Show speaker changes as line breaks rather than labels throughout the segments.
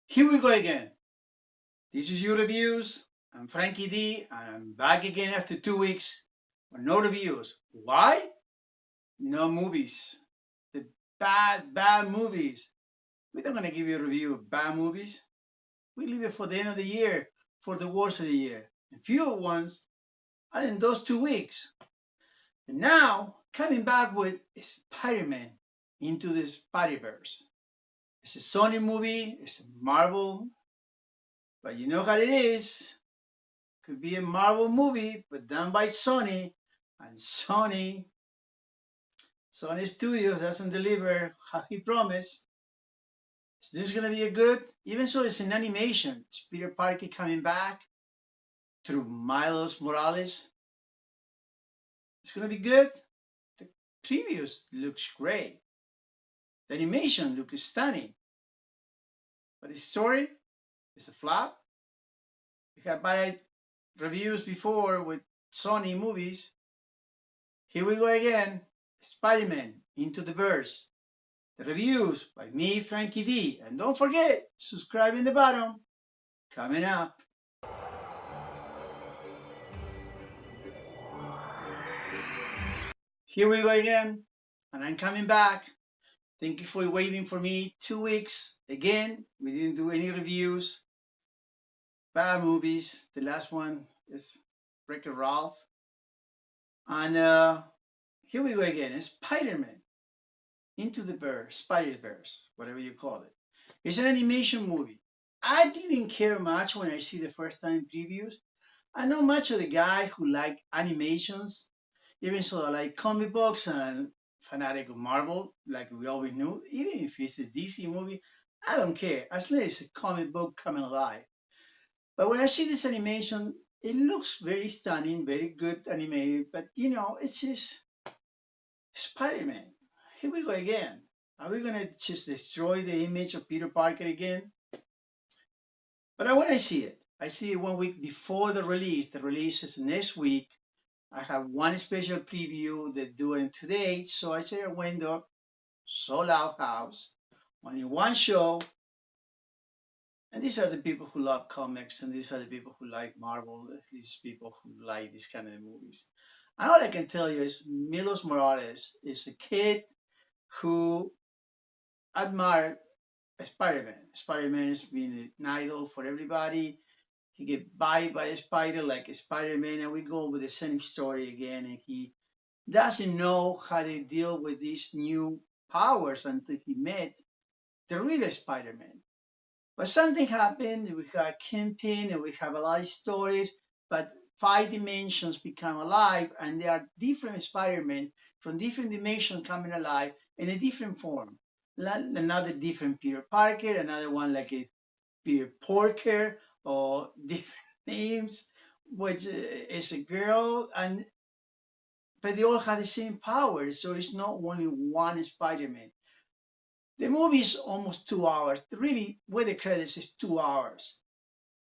Here we go again. This is your reviews. I'm Frankie D, and I'm back again after 2 weeks with no reviews. Why? No movies. The bad movies. We're not gonna give you a review of bad movies. We leave it for the end of the year, for the worst of the year. And fewer ones are in those 2 weeks. And now, coming back with Spider-Man into the SpiderVerse. It's a Sony movie, it's a Marvel, but you know how it is. Could be a Marvel movie, but done by Sony, and Sony Studios doesn't deliver how he promised. Is this gonna be a good? Even so, it's an animation. It's Peter Parker coming back through Miles Morales. It's gonna be good. The previews looks great. The animation looks stunning, but the story is a flop. We have bad reviews before with Sony movies. Here we go again. Spider-Man Into the Verse. The reviews by me, Frankie D. And don't forget, subscribe in the bottom. Coming up. Here we go again. And I'm coming back. Thank you for waiting for me 2 weeks. Again, we didn't do any reviews. Bad movies. The last one is Wreck-It Ralph. And here we go again. It's Spider-Man Into the Verse, SpiderVerse, whatever you call it. It's an animation movie. I didn't care much when I see the first time previews. I'm not much of the guy who like animations, even so I like comic books and fanatic of Marvel, like we always knew. Even if it's a DC movie, I don't care, as long as it's a comic book coming alive. But when I see this animation, it looks very stunning, very good animated, but it's just Spider-Man. Here we go again. Are we gonna just destroy the image of Peter Parker again? But when I see it 1 week before the release. The release is next week. I have one special preview they're doing today. So I say I went up, sold out house, only one show. And these are the people who love comics, and these are the people who like Marvel, these people who like these kind of movies. And all I can tell you is Milos Morales is a kid who admired Spider-Man. Spider-Man has been an idol for everybody. He get bit by a spider like a Spider-Man, and we go with the same story again. And he doesn't know how to deal with these new powers until he met the real Spider-Man. But something happened. We got Kingpin, and we have a lot of stories. But 5 dimensions become alive, and there are different Spider-Man from different dimensions coming alive in a different form. Another different Peter Parker, another one like a Peter Porker, or different names, which is a girl, and but they all have the same powers, so it's not only one Spider-Man. The movie is almost 2 hours. Really, with the credits, is 2 hours.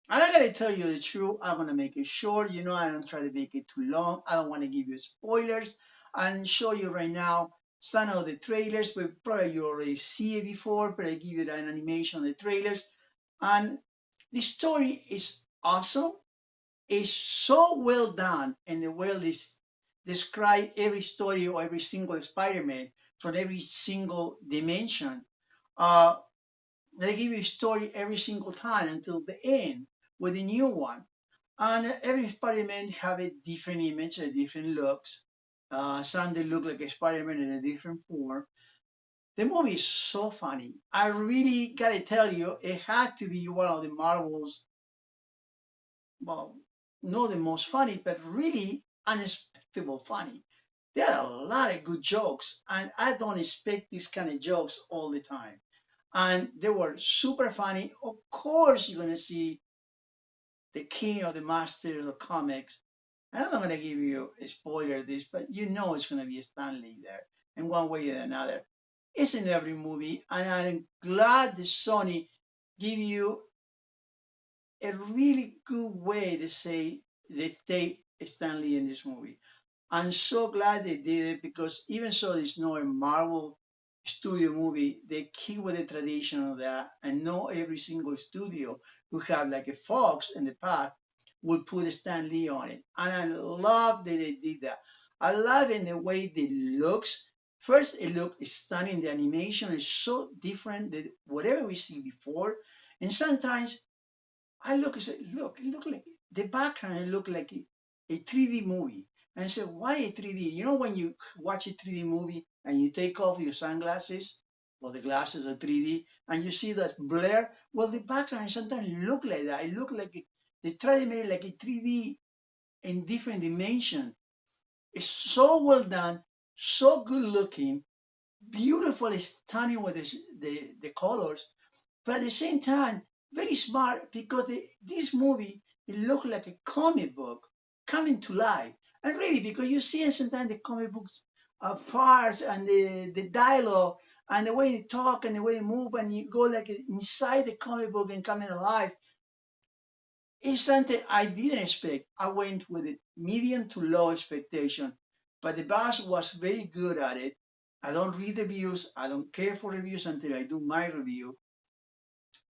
And I gotta tell you the truth, I'm gonna make it short. I don't try to make it too long. I don't want to give you spoilers and show you right now some of the trailers, but probably you already see it before, but I give you an animation of the trailers. And the story is awesome. It's so well done, and the well is describe every story or every single Spider-Man from every single dimension. Uh, they give you a story every single time until the end with a new one. And every Spider-Man have a different image, a different looks. Some they look like a Spider-Man in a different form. The movie is so funny. I really gotta tell you, it had to be one of the Marvels, well, not the most funny, but really unexpectable funny. There are a lot of good jokes, and I don't expect these kind of jokes all the time. And they were super funny. Of course, you're gonna see the king or the master of the comics. I'm not gonna give you a spoiler of this, but it's gonna be Stan Lee there in one way or another. It's in every movie, and I'm glad that Sony give you a really good way to say they take Stan Lee in this movie. I'm so glad they did it, because even so, it's not a Marvel studio movie, they keep with the tradition of that, and not every single studio who have like a Fox in the past would put a Stan Lee on it. And I love that they did that. I love in the way it looks. First, it looks stunning. The animation is so different than whatever we see before. And sometimes I look and say, look, it look like the background, it look like a 3D movie. And I said, why a 3D? You know, when you watch a 3D movie and you take off your sunglasses or the glasses are 3D and you see that blur, well, the background sometimes look like that. It look like they try to make it like a 3D in different dimension. It's so well done, so good looking, beautifully stunning with the colors, but at the same time, very smart because this movie, it looked like a comic book coming to life. And really, because you see sometimes the comic books parts and the dialogue and the way they talk and the way they move, and you go like inside the comic book and coming alive, it's something I didn't expect. I went with a medium to low expectation, but the boss was very good at it. I don't read reviews. I don't care for reviews until I do my review.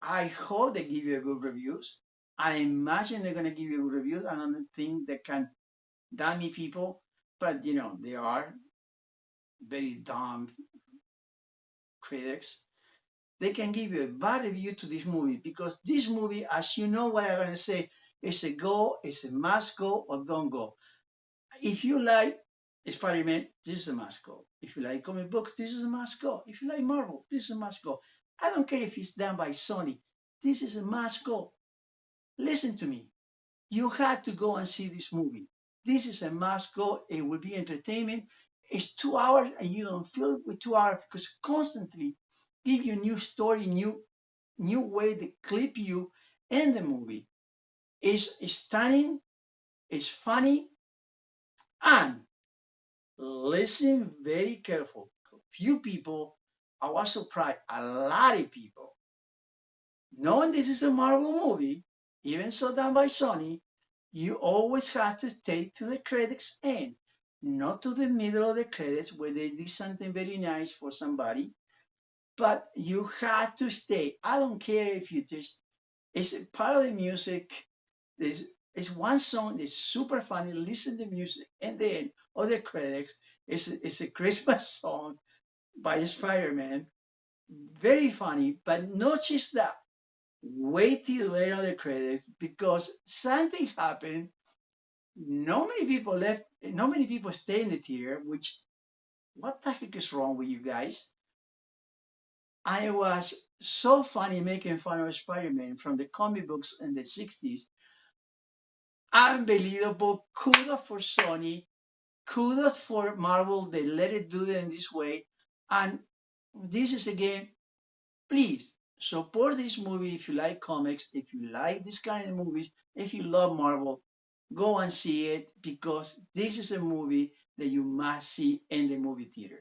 I hope they give you good reviews. I imagine they're gonna give you good reviews. I don't think they can dummy people, but you know they are very dumb critics. They can give you a bad review to this movie because this movie, as you know what I'm gonna say, is a go, it's a must go or don't go. If you like Spider-Man, this is a must go. If you like comic books, this is a must go. If you like Marvel, this is a must go. I don't care if it's done by Sony. This is a must go. Listen to me. You had to go and see this movie. This is a must go. It will be entertainment. It's 2 hours and you don't feel with 2 hours because constantly give you new story, new way to clip you in the movie. It's stunning, it's funny, and listen very careful. Few people, I was surprised, a lot of people, knowing this is a Marvel movie, even so done by Sony, you always have to stay to the credits end, not to the middle of the credits where they did something very nice for somebody, but you have to stay. I don't care if you just, it's a part of the music. There's it's one song that's super funny. Listen to the music, and then other credits. It's a Christmas song by Spider-Man. Very funny, but not just that. Wait till later the credits because something happened. Not many people left. Not many people stay in the theater. Which, what the heck is wrong with you guys? I was so funny making fun of Spider-Man from the comic books in the 60s. Unbelievable. Kudos for Sony. Kudos for Marvel. They let it do it in this way. And this is again, please support this movie if you like comics, if you like this kind of movies, if you love Marvel, go and see it because this is a movie that you must see in the movie theater.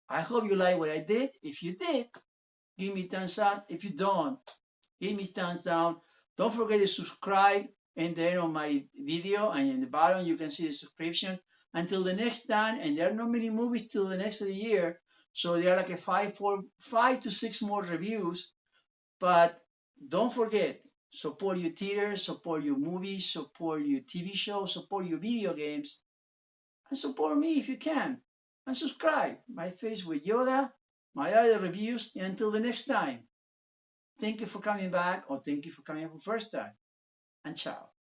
I hope you like what I did. If you did, give me thumbs up. If you don't, give me thumbs down. Don't forget to subscribe and then on my video and in the bottom you can see the subscription. Until the next time, and there are not many movies till the next of the year, so there are like a 5 to 6 more reviews. But don't forget, support your theater, support your movies, support your TV shows, support your video games, and support me if you can. And subscribe. My face with Yoda, my other reviews, and until the next time. Thank you for coming back, or thank you for coming for the first time. And ciao.